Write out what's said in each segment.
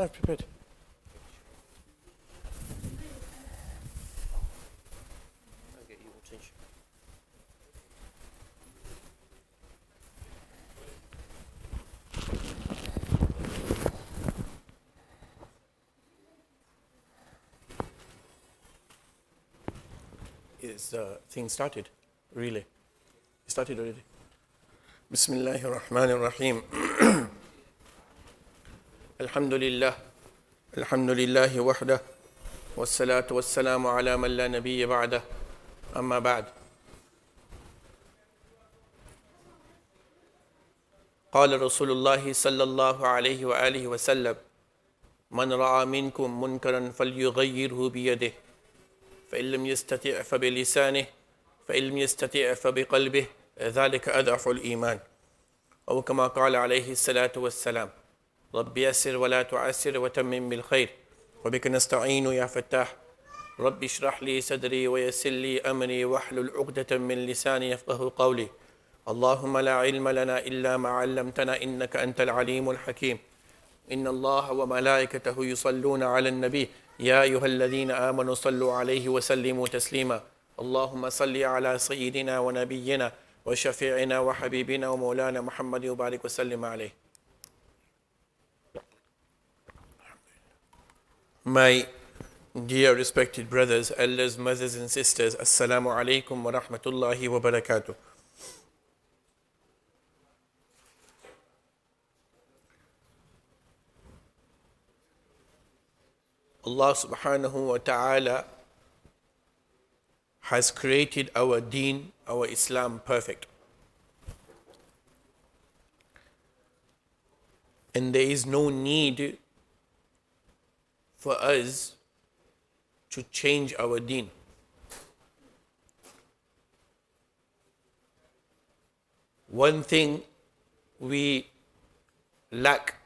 I've prepared. I'll get you attention. Is the thing started? Really? It started already? Bismillahir Rahmanir Rahim. Alhamdulillah. Alhamdulillahi wahdah. Wassalatu wassalamu ala man la nabiyya ba'dah. Amma ba'd. قال رسول الله صلى الله عليه وآله وسلم من رأى منكم منكرا فليغيره بيده فإن لم يستطع فبلسانه فإن لم يستطع فبقلبه ذلك أضعف الإيمان أو كما قال عليه الصلاة والسلام رب يسر ولا تعسر وتمم بالخير وبك نستعين يا فتاح رب اشرح لي صدري ويسر لي أمري واحلل عقدة من لساني يفقه قولي اللهم لا علم لنا إلا ما علمتنا إنك أنت العليم الحكيم إن الله وملائكته يصلون على النبي يا أيها الذين آمنوا صلوا عليه وسلموا تسليما اللهم صل على سيدنا ونبينا وشفيعنا وحبيبنا ومولانا محمد وبارك وسلم عليه. My dear respected brothers, elders, mothers and sisters, As-Salaam alaikum wa rahmatullahi wa barakatuh. Allah subhanahu wa ta'ala has created our deen, our Islam perfect. And there is no need for us to change our deen. One thing we lack,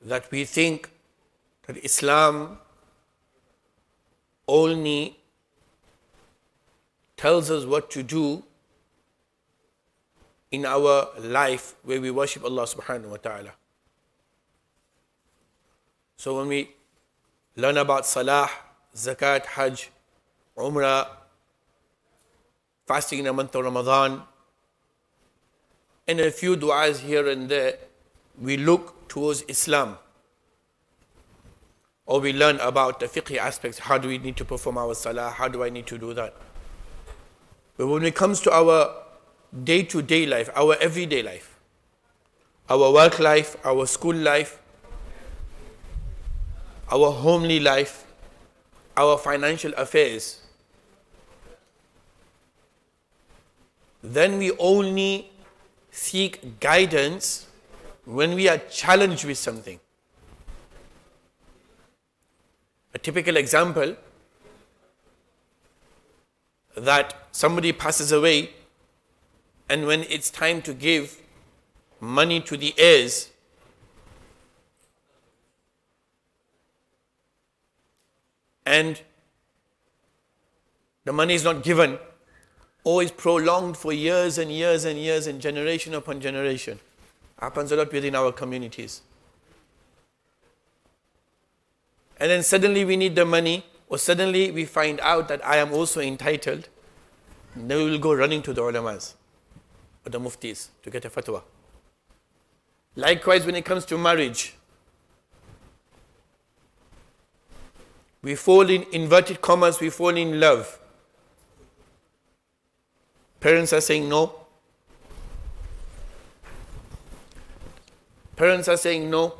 that we think that Islam only tells us what to do in our life where we worship Allah subhanahu wa ta'ala. So when we learn about Salah, Zakat, Hajj, Umrah, fasting in the month of Ramadan, and a few du'as here and there, we look towards Islam. Or we learn about the fiqh aspects. How do we need to perform our salah? How do I need to do that? But when it comes to our day-to-day life, our everyday life, our work life, our school life, our homely life, our financial affairs, then we only seek guidance when we are challenged with something. A typical example, that somebody passes away and when it's time to give money to the heirs, and the money is not given or is prolonged for years and years and years and generation upon generation. Happens a lot within our communities. And then suddenly we need the money, or suddenly we find out that I am also entitled. Then we will go running to the ulamas or the muftis to get a fatwa. Likewise, when it comes to marriage, we fall in inverted commas, we fall in love. Parents are saying no. Parents are saying no.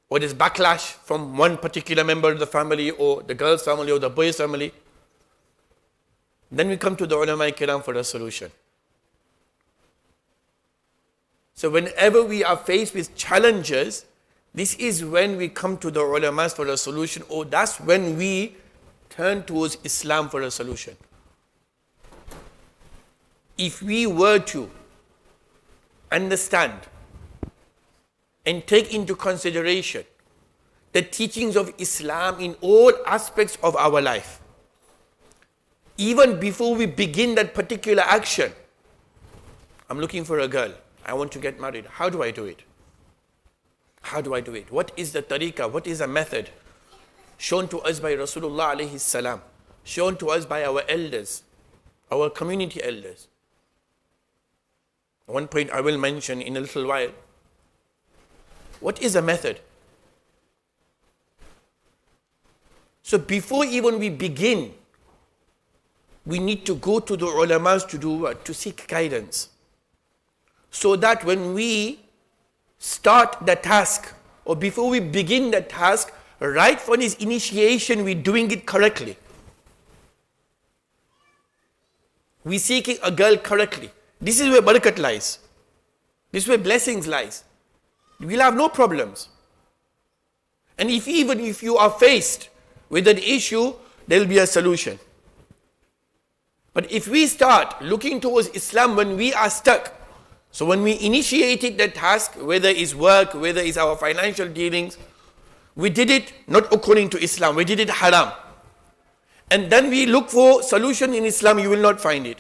Or there's backlash from one particular member of the family, or the girl's family, or the boy's family. Then we come to the ulama-i-kiram for a solution. So whenever we are faced with challenges, this is when we come to the ulamas for a solution, or that's when we turn towards Islam for a solution. If we were to understand and take into consideration the teachings of Islam in all aspects of our life, even before we begin that particular action. I'm looking for a girl. I want to get married. How do I do it? How do I do it? What is the tariqah? What is the method? Shown to us by Rasulullah alayhi salam. Shown to us by our elders, our community elders. One point I will mention in a little while. What is the method? So before even we begin, we need to go to the ulamas to do what? To seek guidance. So that when we start the task, or before we begin the task, right from its initiation, we're doing it correctly. We're seeking a girl correctly. This is where barakat lies. This is where blessings lies. We'll have no problems. And even if you are faced with an issue, there will be a solution. But if we start looking towards Islam when we are stuck, so when we initiated the task, whether it's work, whether it's our financial dealings, we did it not according to Islam, we did it haram. And then we look for solution in Islam, you will not find it.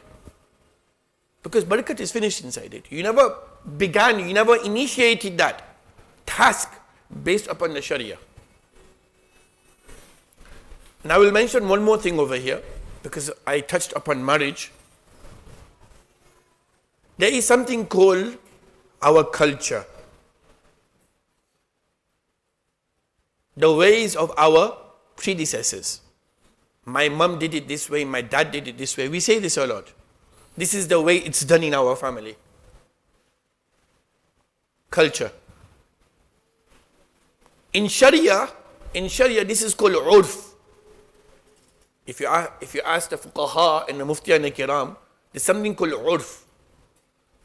Because barakat is finished inside it. You never began, you never initiated that task based upon the Sharia. And I will mention one more thing over here, because I touched upon marriage. There is something called our culture. The ways of our predecessors. My mom did it this way, my dad did it this way. We say this a lot. This is the way it's done in our family. Culture. In Sharia, this is called urf. If you ask the fuqaha and the muftiyan kiram, there's something called urf.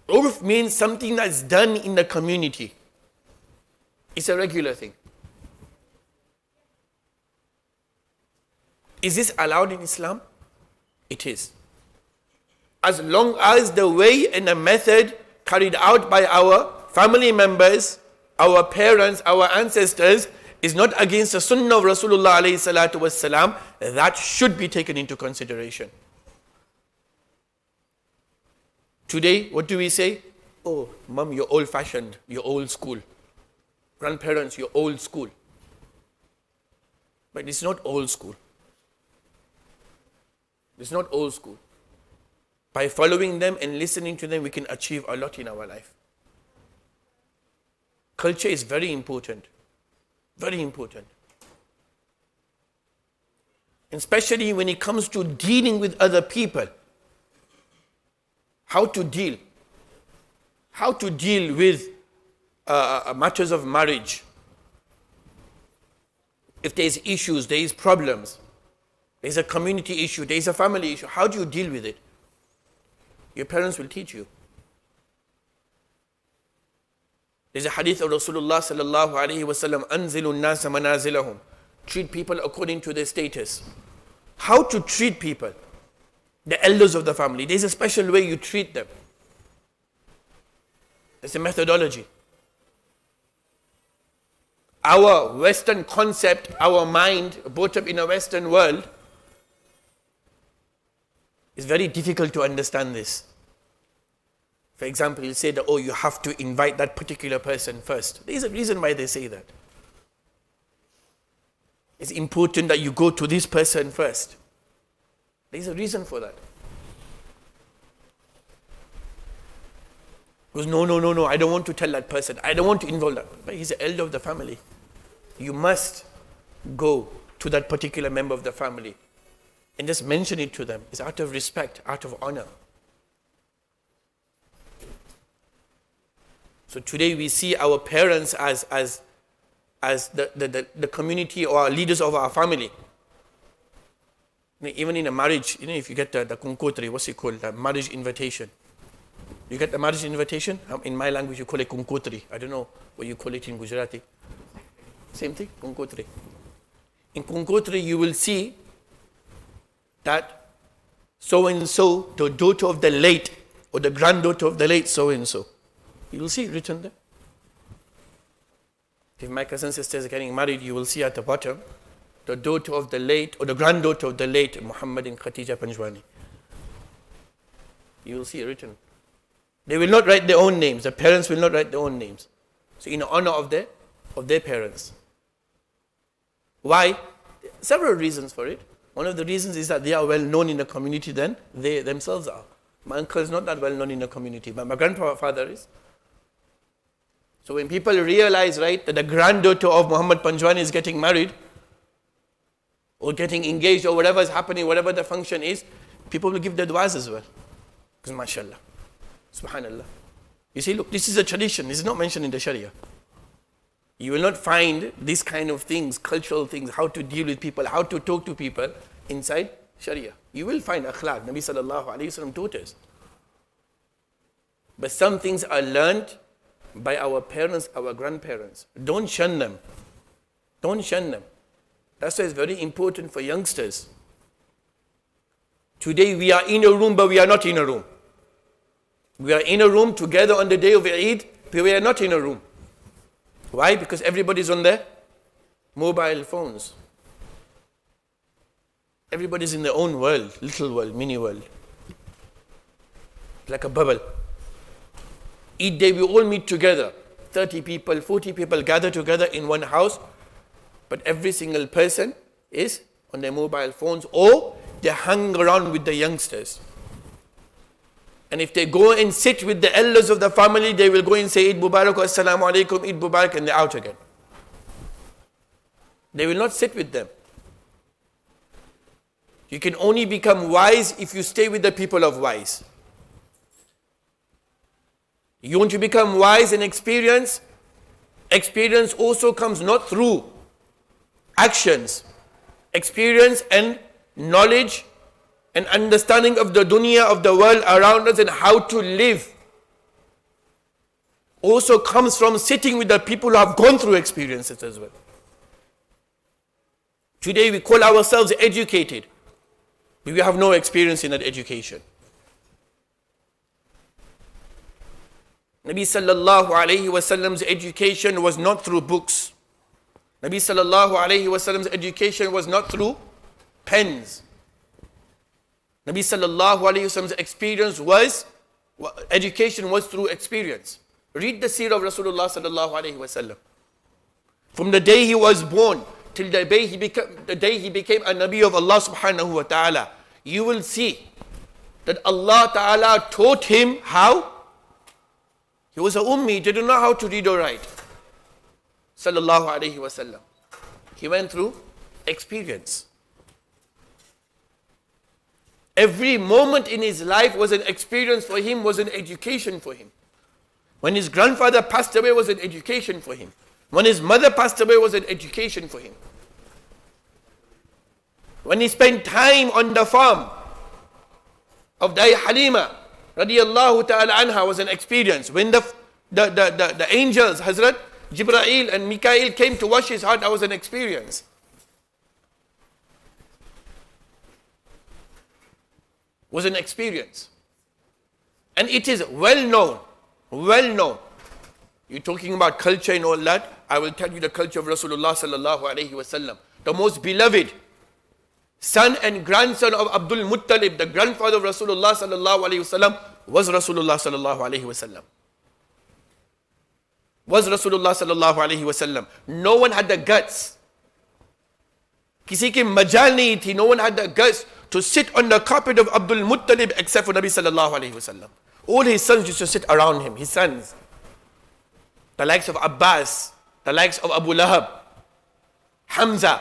Urf means something that's done in the community. It's a regular thing. Is this allowed in Islam? It is. As long as the way and the method carried out by our family members, our parents, our ancestors, is not against the sunnah of Rasulullah alayhi salatu wassalam, that should be taken into consideration. Today, what do we say? Oh, mom, you're old-fashioned, you're old school. Grandparents, you're old school. But it's not old school. It's not old school. By following them and listening to them, we can achieve a lot in our life. Culture is very important. Very important. Especially when it comes to dealing with other people. How to deal. How to deal with matters of marriage. If there's issues, there is problems. There's a community issue, there's a family issue. How do you deal with it? Your parents will teach you. There's a hadith of Rasulullah sallallahu alayhi wa sallam, أَنزِلُوا النَّاسَ مَنَازِلَهُم. Treat people according to their status. How to treat people? The elders of the family. There's a special way you treat them. There's a methodology. Our Western concept, our mind, brought up in a Western world, it's very difficult to understand this. For example, you'll say that, oh, you have to invite that particular person first. There's a reason why they say that. It's important that you go to this person first. There's a reason for that. Because no, I don't want to tell that person. I don't want to involve that. But he's the elder of the family. You must go to that particular member of the family and just mention it to them. It's out of respect, out of honor. So today we see our parents as the community or leaders of our family. Even in a marriage, if you get the kunkotri, what's it called? The marriage invitation. You get the marriage invitation? In my language, you call it kunkotri. I don't know what you call it in Gujarati. Same thing, kunkotri. In kunkotri, you will see that so-and-so, the daughter of the late, or the granddaughter of the late so-and-so. You will see it written there. If my cousin sister is getting married, you will see at the bottom, the daughter of the late, or the granddaughter of the late Muhammad and Khatija Panjwani. You will see it written. They will not write their own names. The parents will not write their own names. So in honor of their parents. Why? Several reasons for it. One of the reasons is that they are well known in the community than they themselves are. My uncle is not that well known in the community, but my grandfather is. So when people realize, right, that the granddaughter of Muhammad Panjwani is getting married, or getting engaged, or whatever is happening, whatever the function is, people will give their du'as as well. Because mashallah, subhanallah. You see, look, this is a tradition. This is not mentioned in the Sharia. You will not find these kind of things, cultural things, how to deal with people, how to talk to people inside Sharia. You will find akhlaq. Nabi sallallahu alayhi wa sallam taught us. But some things are learned by our parents, our grandparents. Don't shun them. Don't shun them. That's why it's very important for youngsters. Today we are in a room, but we are not in a room. We are in a room together on the day of Eid, but we are not in a room. Why? Because everybody's on their mobile phones. Everybody's in their own world, little world, mini world. Like a bubble. Eid day we all meet together. 30 people, 40 people gather together in one house, but every single person is on their mobile phones, or they hang around with the youngsters. And if they go and sit with the elders of the family, they will go and say, Eid Mubarak, As-Salaam alaikum, Eid Mubarak, and they're out again. They will not sit with them. You can only become wise if you stay with the people of wise. You want to become wise and experience? Experience also comes not through actions. Experience and knowledge and understanding of the dunya, of the world around us, and how to live also comes from sitting with the people who have gone through experiences as well. Today we call ourselves educated, but we have no experience in that education. Nabi sallallahu alayhi wa sallam's education was not through books. Nabi sallallahu alayhi wa sallam's education was not through pens. Nabi sallallahu alayhi wa sallam's education was through experience. Read the seerah of Rasulullah sallallahu alayhi wa sallam. From the day he was born till the day he became a Nabi of Allah subhanahu wa ta'ala, you will see that Allah ta'ala taught him how. He was a ummi, he didn't know how to read or write. Sallallahu alayhi wa sallam. He went through experience. Every moment in his life was an experience for him, was an education for him. When his grandfather passed away, was an education for him. When his mother passed away, was an education for him. When he spent time on the farm of Dai Halima, radiyallahu ta'ala anha, was an experience. When the angels, Hazrat Jibreel and Mikael, came to wash his heart, that was an experience. Was an experience. And it is well known. You're talking about culture and all that. I will tell you the culture of Rasulullah sallallahu alayhi wa sallam. The most beloved son and grandson of Abdul Muttalib, the grandfather of Rasulullah sallallahu alayhi wa sallam, was Rasulullah sallallahu alayhi wa sallam. Was Rasulullah sallallahu alayhi wa sallam. No one had the guts. Kisi ki majal nahi thi. No one had the guts to sit on the carpet of Abdul Muttalib except for Nabi sallallahu alayhi wa sallam. All his sons used to sit around him, his sons. The likes of Abbas, the likes of Abu Lahab, Hamza.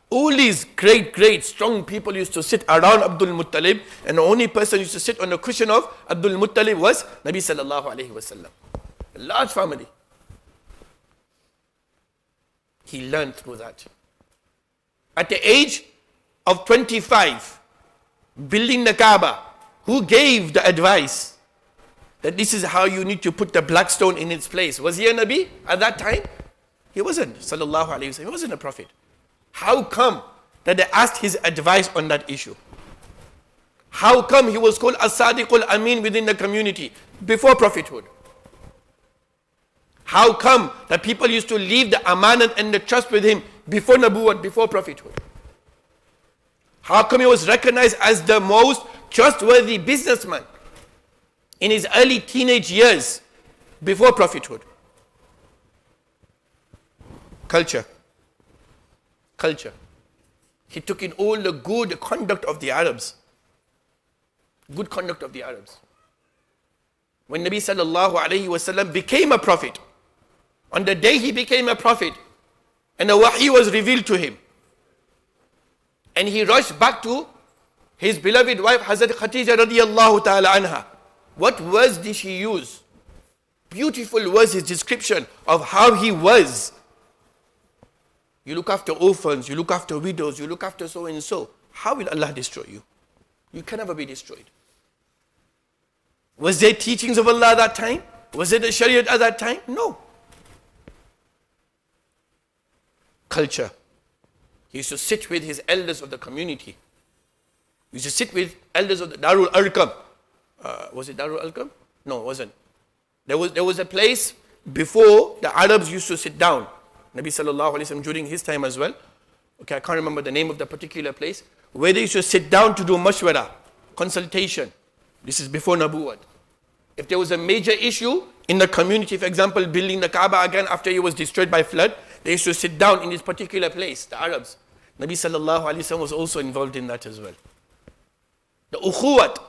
All these great, strong people used to sit around Abdul Muttalib, and the only person who used to sit on the cushion of Abdul Muttalib was Nabi sallallahu alayhi wa sallam. A large family. He learned through that. At the age of 25, building the Kaaba, who gave the advice that this is how you need to put the black stone in its place? Was he a Nabi at that time? He wasn't, sallallahu alayhi wa sallam. He wasn't a prophet. How come that they asked his advice on that issue? How come he was called As-Sadiqul Amin within the community before prophethood? How come that people used to leave the amanat and the trust with him before Nabuwwat, before prophethood? How come he was recognized as the most trustworthy businessman? in his early teenage years before prophethood. Culture. He took in all the good conduct of the Arabs. Good conduct of the Arabs. When Nabi sallallahu alayhi wasallam became a prophet, on the day he became a prophet, and the wahi was revealed to him, and he rushed back to his beloved wife Hazrat Khadija radiyallahu ta'ala anha. What words did she use? Beautiful was his description of how he was. You look after orphans, you look after widows, you look after so and so. How will Allah destroy you? You can never be destroyed. Was there teachings of Allah at that time? Was there the Shariat at that time? No. Culture. He used to sit with his elders of the community. He used to sit with elders of the Darul Arqam. Was it Darul Arqam? No, it wasn't. There was a place before the Arabs used to sit down. Nabi sallallahu alayhi wa sallam during his time as well. Okay, I can't remember the name of the particular place. Where they used to sit down to do mashwara, consultation. This is before Nabuwat. If there was a major issue in the community, for example, building the Kaaba again after it was destroyed by flood, they used to sit down in this particular place, the Arabs. Nabi sallallahu alayhi wa sallam was also involved in that as well. The Ukhuwat.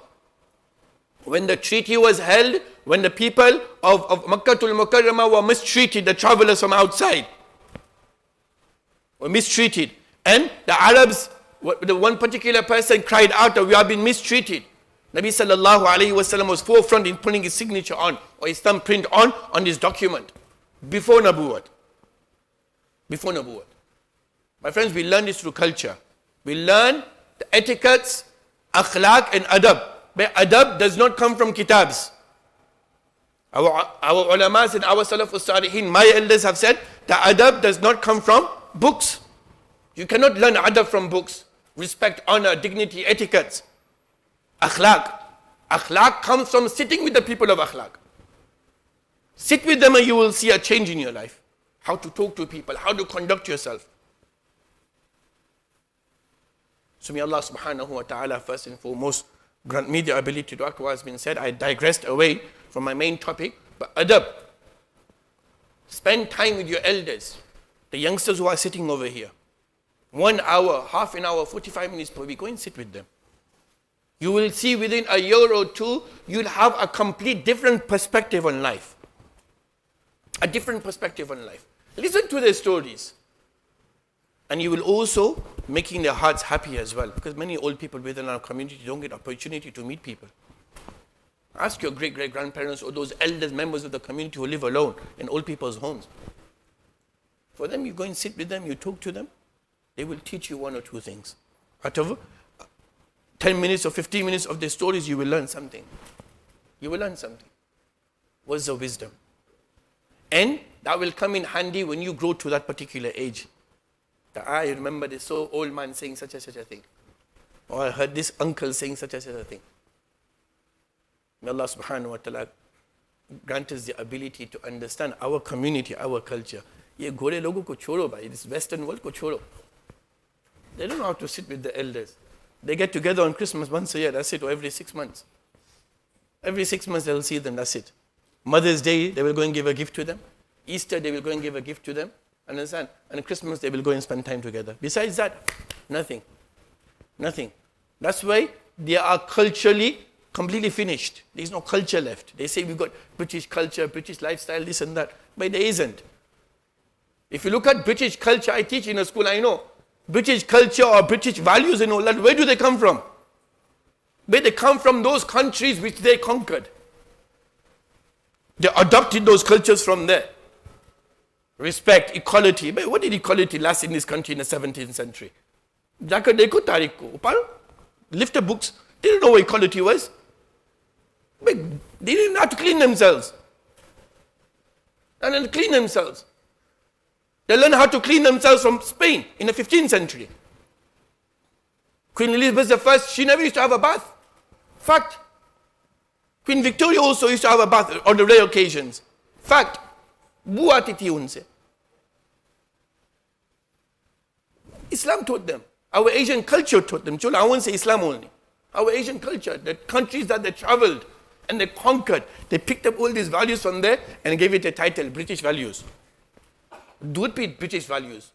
When the treaty was held, when the people of Makkatul Mukarramah were mistreated, the travelers from outside were mistreated. And the Arabs, the one particular person cried out that we have been mistreated. Nabi sallallahu alayhi wa sallam was forefront in putting his signature on, or his thumbprint on this document. Before Nabuwat. Before Nabuwat. My friends, we learn this through culture. We learn the etiquettes, akhlaq and adab. But adab does not come from kitabs. Our ulamas and our salafus salihin, my elders have said, that adab does not come from books. You cannot learn adab from books. Respect, honor, dignity, etiquettes. Akhlaq. Akhlaq comes from sitting with the people of akhlaq. Sit with them and you will see a change in your life. How to talk to people, how to conduct yourself. So may Allah subhanahu wa ta'ala first and foremost grant me the ability to act what has been said. I digressed away from my main topic, but adab. Spend time with your elders, the youngsters who are sitting over here. 1 hour, half an hour, 45 minutes per week, go and sit with them. You will see within a year or two, you'll have a complete different perspective on life. A different perspective on life. Listen to their stories. And you will also making their hearts happy as well. Because many old people within our community don't get opportunity to meet people. Ask your great-great-grandparents or those elders, members of the community who live alone in old people's homes. For them, you go and sit with them, you talk to them. They will teach you 1 or 2 things. Out of 10 minutes or 15 minutes of their stories, you will learn something. You will learn something. Words of wisdom. And that will come in handy when you grow to that particular age. I remember this so old man saying such a thing. Or I heard this uncle saying such a thing. May Allah subhanahu wa ta'ala grant us the ability to understand our community, our culture. Ye gore logo ko choro bhai, this Western world ko choro. They don't know how to sit with the elders. They get together on Christmas once a year, that's it, or every 6 months. Every 6 months they will see them, that's it. Mother's Day, they will go and give a gift to them. Easter, they will go and give a gift to them. Understand? And on Christmas, they will go and spend time together. Besides that, nothing. Nothing. That's why they are culturally completely finished. There is no culture left. They say we've got British culture, British lifestyle, this and that. But there isn't. If you look at British culture, I teach in a school, I know. British culture or British values and all that, where do they come from? Where they come from those countries which they conquered. They adopted those cultures from there. Respect, equality. But what did equality last in this country in the 17th century? Lift the books. They didn't know what equality was. But they didn't know how to clean themselves. And then clean themselves. They learned how to clean themselves from Spain in the 15th century. Queen Elizabeth I, she never used to have a bath. Fact. Queen Victoria also used to have a bath on the rare occasions. Fact. Islam taught them. Our Asian culture taught them. I won't say Islam only. Our Asian culture, the countries that they traveled And they conquered. They picked up all these values from there and gave it a title, British values. दूध भी British values.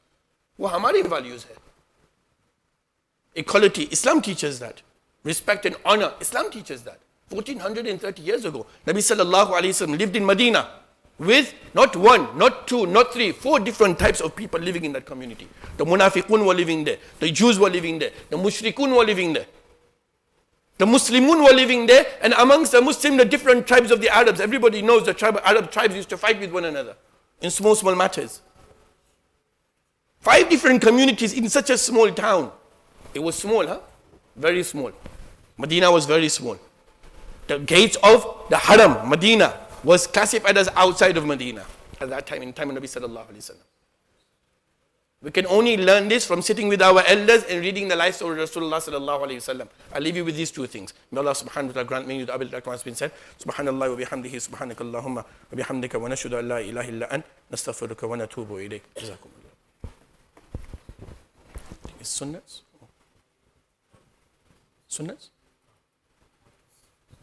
वो हमारी values है. Equality, Islam teaches that. Respect and honor, Islam teaches that. 1430 years ago, Nabi sallallahu alayhi wasallam lived in Medina with not one, not two, not three, four different types of people living in that community. The Munafiqun were living there, the Jews were living there, the Mushrikun were living there. The Muslimun were living there, and amongst the Muslims, the different tribes of the Arabs. Everybody knows the Arab tribes used to fight with one another in small, small matters. 5 different communities in such a small town. It was small, huh? Very small. Medina was very small. The gates of the Haram, Medina, was classified as outside of Medina at that time, in the time of Nabi sallallahu alayhi wa sallam. We can only learn this from sitting with our elders and reading the life story of Rasulullah sallallahu alayhi wa sallam. I'll leave you with these 2 things. May Allah subhanahu wa ta'ala grant me the ability, like has been said. Subhanallah wa bihamdihi, subhanakallahumma wa bihamdika wa nashhadu an la ilaha illa ant, nastaghfiruka wa natubu ilayk. Jazakumullah. I think it's sunnahs. Sunnahs?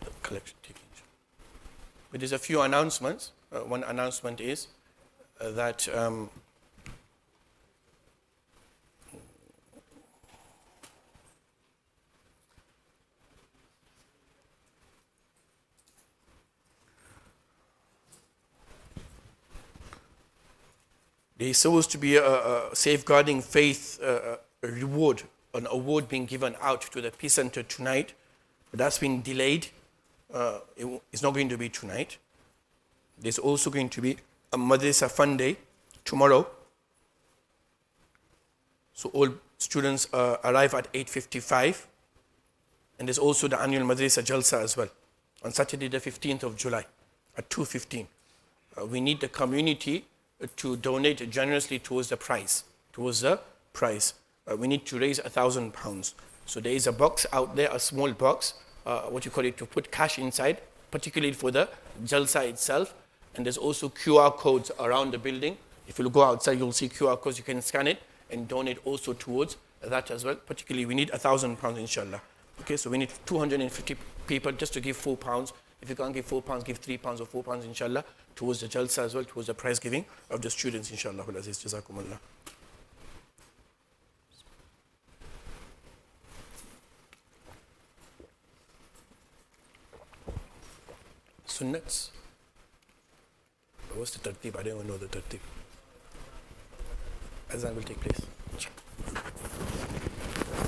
The collection taking. But there's a few announcements. One announcement is that there is supposed to be a safeguarding faith reward, an award being given out to the Peace Center tonight. But that's been delayed. It's not going to be tonight. There's also going to be a Madrasa Fun Day tomorrow. So all students arrive at 8:55. And there's also the annual Madrasa Jalsa as well on Saturday the 15th of July at 2:15. We need the community to donate generously towards the prize. We need to raise £1,000. So there is a box out there, a small box, to put cash inside, particularly for the Jalsa itself. And there's also QR codes around the building. If you go outside, you'll see QR codes. You can scan it and donate also towards that as well. Particularly, we need £1,000, inshallah. Okay, so we need 250 people just to give £4. If you can't give £4, give £3 or £4, inshallah, towards the Jalsa as well, towards the prize giving of the students, inshallah. Jazakumullah. Sunnats. What's the tartib? I don't even know the tartib. Azan will take place.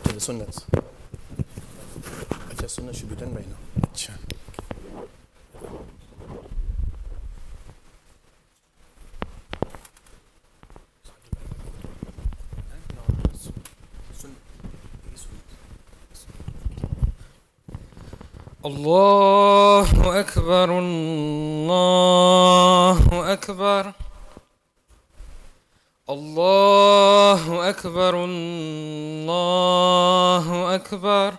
To the sunnats. Acha, sunnah should be done by now. Acha. الله أكبر الله أكبر الله أكبر الله أكبر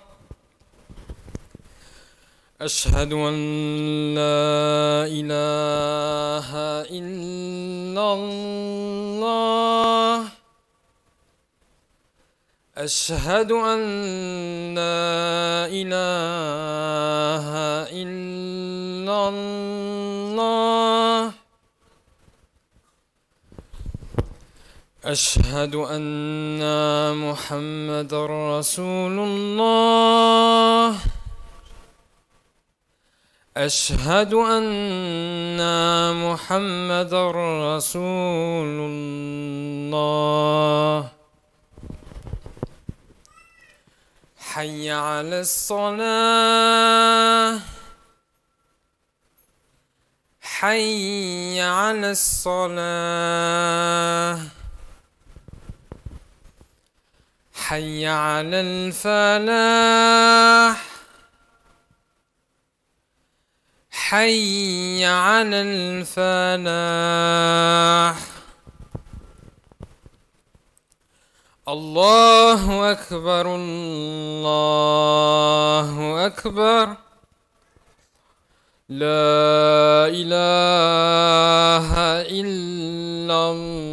أشهد أن لا إله إلا الله أشهد أن لا إله إلا الله أشهد أن محمد رسول الله أشهد أن محمد رسول الله حي على الصلاة حي على الصلاة حي على الفلاح حي على الفلاح الله أكبر الله أكبر لا إله إلا الله.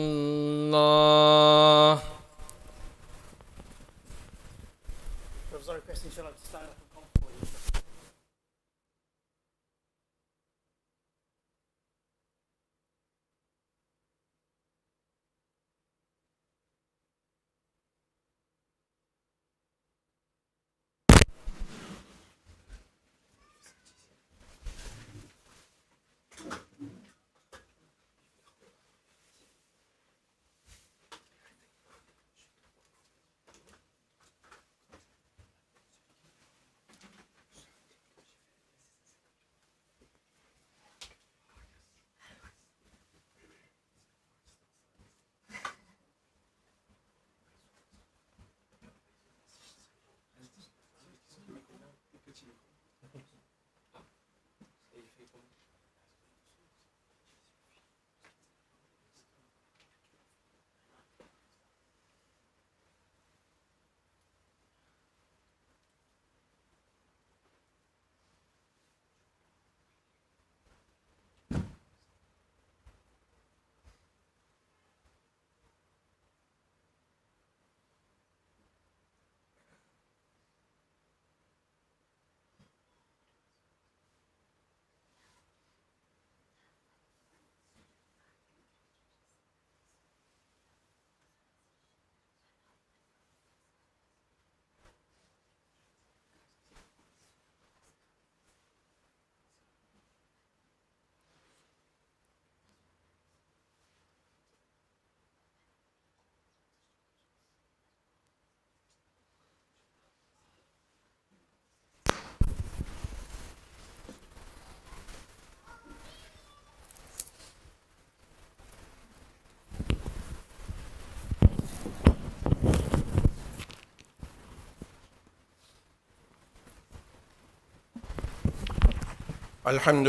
الحمد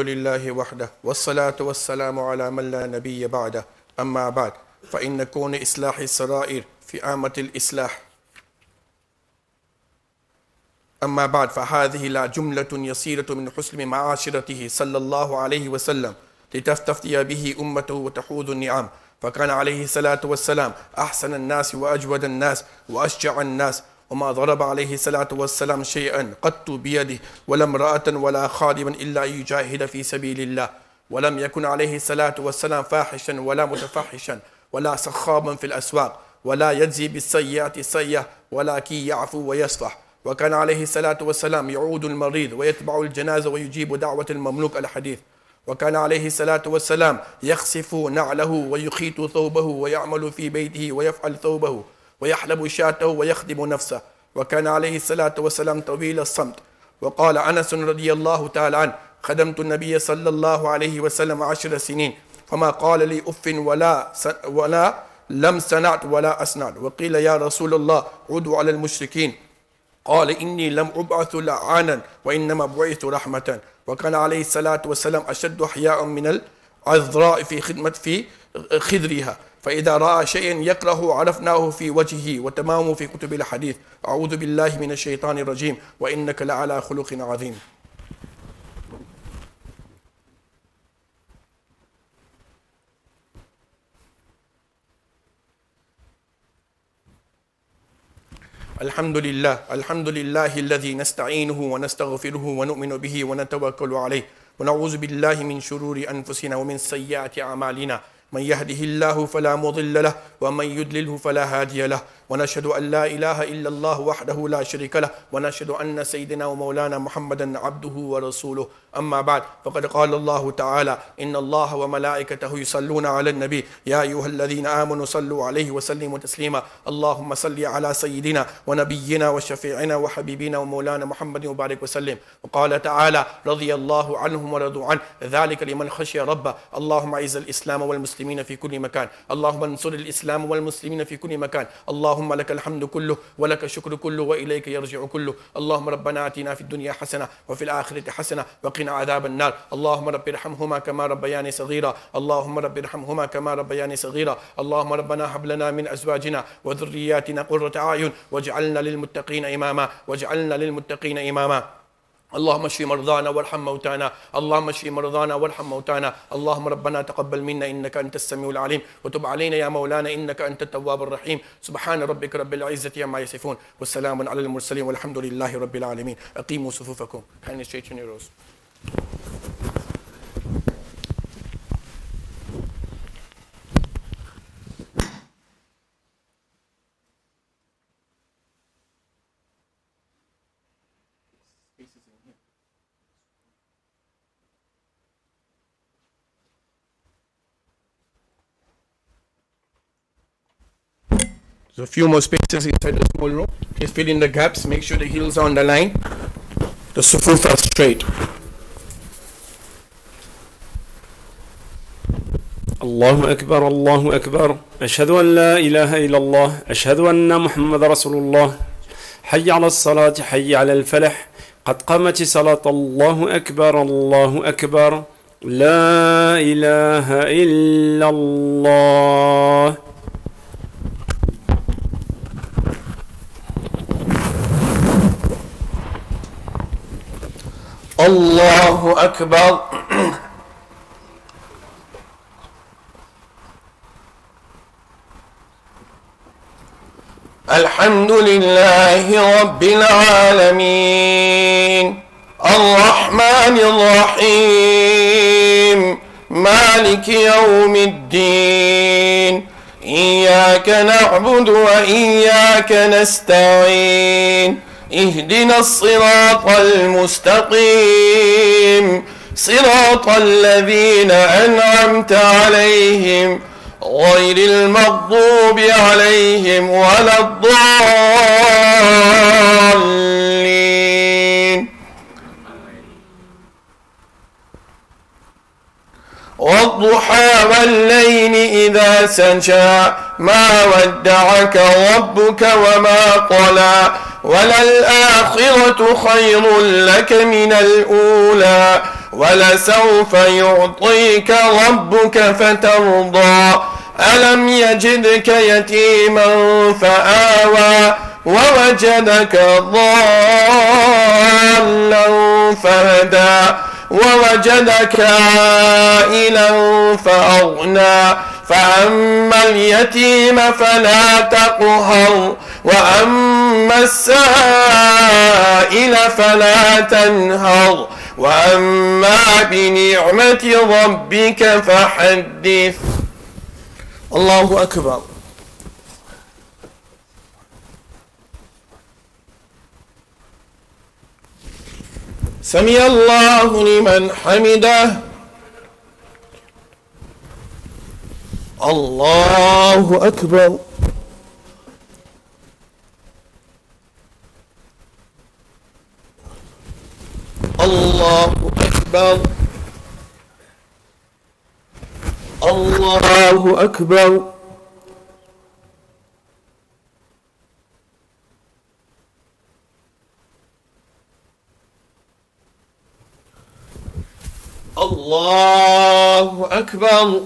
لله وحده والصلاة والسلام على من لا نبي بعده. أما بعد، فإن كون إصلاح السرائر في عامة الإصلاح. أما بعد، فهذه لا جملة يسيرة من حسن معاشرته صلى الله عليه وسلم لتستفتي به أمته وتحوذ النعم. فكان عليه الصلاة والسلام أحسن الناس وأجود الناس وأشجع الناس، وما ضرب عليه الصلاة والسلام شيئا قط بيده ولا امرأة ولا خادما إلا يجاهد في سبيل الله. ولم يكن عليه الصلاة والسلام فاحشا ولا متفحشا ولا سخابا في الأسواق، ولا يجزي بالسيئات السيئة، ولكن يعفو ويصفح. وكان عليه الصلاة والسلام يعود المريض ويتبع الجنازة ويجيب دعوة المملوك الحديث. وكان عليه الصلاة والسلام يخسف نعله ويخيط ثوبه ويعمل في بيته ويفعل ثوبه ويحلب شاته ويخدم نفسه. وكان عليه الصلاة والسلام طويل الصمت. وقال أنس رضي الله تعالى عنه: خدمت النبي صلى الله عليه وسلم 10 سنين فما قال لي أف ولا لم صنعت ولا أصنعت. وقيل: يا رسول الله عدوا على المشركين. قال: إني لم أبعث لعانا وإنما بعثت رحمة. وكان عليه الصلاة والسلام أشد حياء من العذراء في خدرها، فإذا رأى شيئا يكره عرفناه في وجهه، وتمامه في كتب الحديث. أعوذ بالله من الشيطان الرجيم، وإنك لعلى خلق عظيم. الحمد لله الذي نستعينه ونستغفره ونؤمن به ونتوكل عليه، ونعوذ بالله من شرور أنفسنا ومن سيئات أعمالنا. من يهده الله فلا مضل له ومن يضلله فلا هادي له. ونشهد أن لا إله إلا الله وحده لا شريك له، ونشهد أن سيدنا ومولانا محمدا عبده ورسوله. أما بعد، فقد قال الله تعالى: إن الله وملائكته يصلون على النبي يا أيها الذين آمنوا صلوا عليه وسلموا تسليما. اللهم صل على سيدنا ونبينا وشفيعنا وحبيبنا ومولانا محمد وبارك وسلم. وقال تعالى: رضي الله عنهم ورضوا عنه، ذلك لمن خشي ربه. اللهم أعز الإسلام والمسلمين في كل مكان، اللهم انصر الإسلام والمسلمين في كل مكان. اللهم لك الحمد كله ولك الشكر كله وإليك يرجع كله. اللهم ربنا آتنا في الدنيا حسنة وفي الآخرة حسنة وقنا عذاب النار. اللهم رب ارحمهما كما ربياني صغيرا. اللهم رب ارحمهما كما ربياني صغيرا. اللهم ربنا هب لنا من أزواجنا وذرياتنا قرة أعين واجعلنا للمتقين إماما، واجعلنا للمتقين إماما. اللهم اشف مرضانا وارحم موتانا، اللهم اشف مرضانا وارحم موتانا. اللهم ربنا تقبل منا إنك أنت السميع العليم، وتب علينا يا مولانا إنك أنت التواب الرحيم. سبحان ربك رب العزة عما يصفون والسلام على المرسلين والحمد لله رب العالمين. أقيموا صفوفكم. Kindly straighten your rows. There's a few more spaces inside the small room. Please fill in the gaps. Make sure the heels are on the line. The sufuf are straight. الله أكبر الله أكبر، أشهد أن لا إله إلا الله، أشهد أن محمد رسول الله. حي على الصلاة، حي على الفلاح، قد قامت الصلاة. الله أكبر الله أكبر، لا إله إلا الله. الله أكبر. الحمد لله رب العالمين، الرحمن الرحيم، مالك يوم الدين. إياك نعبد وإياك نستعين، اهدنا الصراط المستقيم، صراط الذين أنعمت عليهم غير المغضوب عليهم ولا الضالين. والضحى والليل إذا سجى، ما ودعك ربك وما قلى، وللآخرة خير لك من الأولى ولسوف يعطيك ربك فترضى ألم يجدك يتيما فآوى ووجدك ضالا فهدى ووجدك عائلا فأغنى فأما اليتيم فلا تقهر وأما السائل فلا تنهر وأما بنعمة ربك فحدث. الله أكبر. سمع الله لمن حمده. الله أكبر. الله أكبر. الله أكبر. الله أكبر.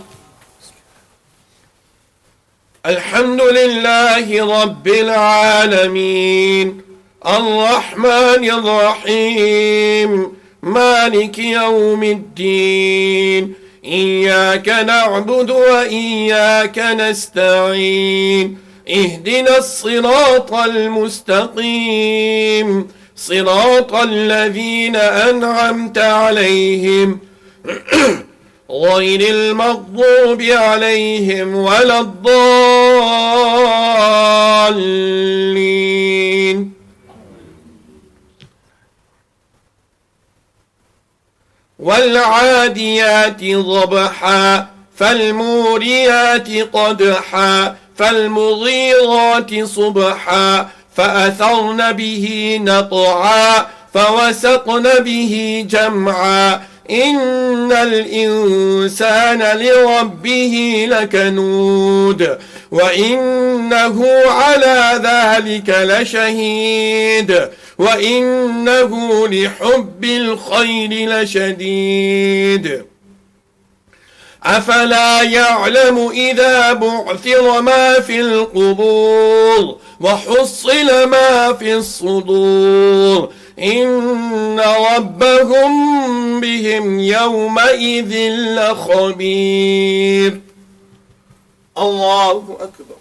الحمد لله رب العالمين الرحمن الرحيم مالك يوم الدين إياك نعبد وإياك نستعين اهدنا الصراط المستقيم صراط الذين أنعمت عليهم غير المغضوب عليهم ولا الضالين. والعاديات ضبحا فالموريات قدحا فالمغيرات صبحا فأثرن به نقعا فوسطن به جمعا إن الإنسان لربه لكنود وإنه على ذلك لشهيد وإنه لحب الخير لشديد. أفلا يعلم إذا بعثر ما في القبور وحصل ما في الصدور إن ربهم بهم يومئذ لخبير. الله أكبر.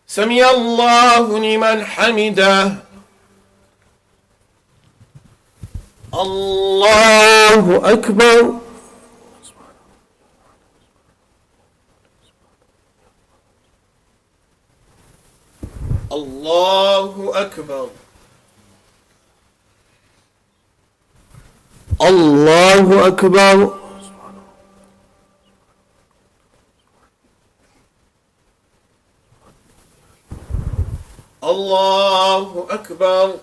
سمع الله لمن حمده. الله أكبر. الله أكبر. الله أكبر. الله أكبر.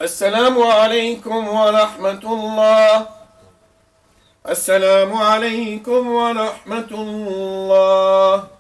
السلام عليكم ورحمة الله. السلام عليكم ورحمة الله.